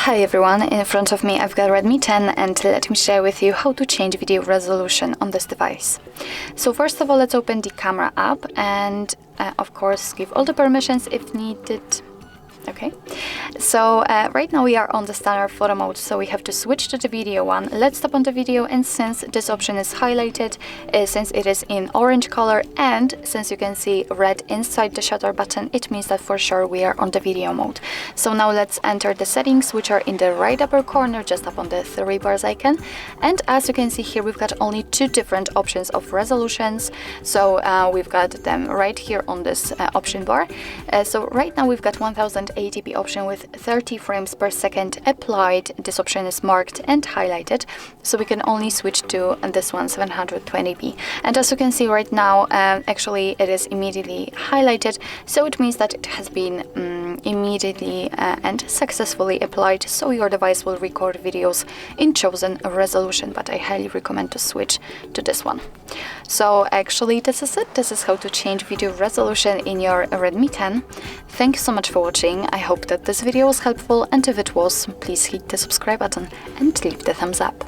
Hi everyone, in front of me I've got Redmi 10 and let me share with you how to change video resolution on this device. So first of all, let's open the camera app and of course give all the permissions if needed. Okay, so right now we are on the standard photo mode, so we have to switch to the video one. Let's tap on the video, and since this option is highlighted, since it is in orange color, and since you can see red inside the shutter button, it means that for sure we are on the video mode. So now let's enter the settings, which are in the right upper corner. Just tap on the three bars icon, and as you can see here, we've got only two different options of resolutions. So we've got them right here on this option bar. So right now we've got 1080p option with 30 frames per second applied. This option is marked and highlighted, so we can only switch to this one, 720p. And as you can see right now, actually it is immediately highlighted, so it means that it has been immediately and successfully applied, so your device will record videos in chosen resolution, but I highly recommend to switch to this one. So actually this is it. This is how to change video resolution in your Redmi 10. Thank you so much for watching. I hope that this video was helpful, and if it was, please hit the subscribe button and leave the thumbs up.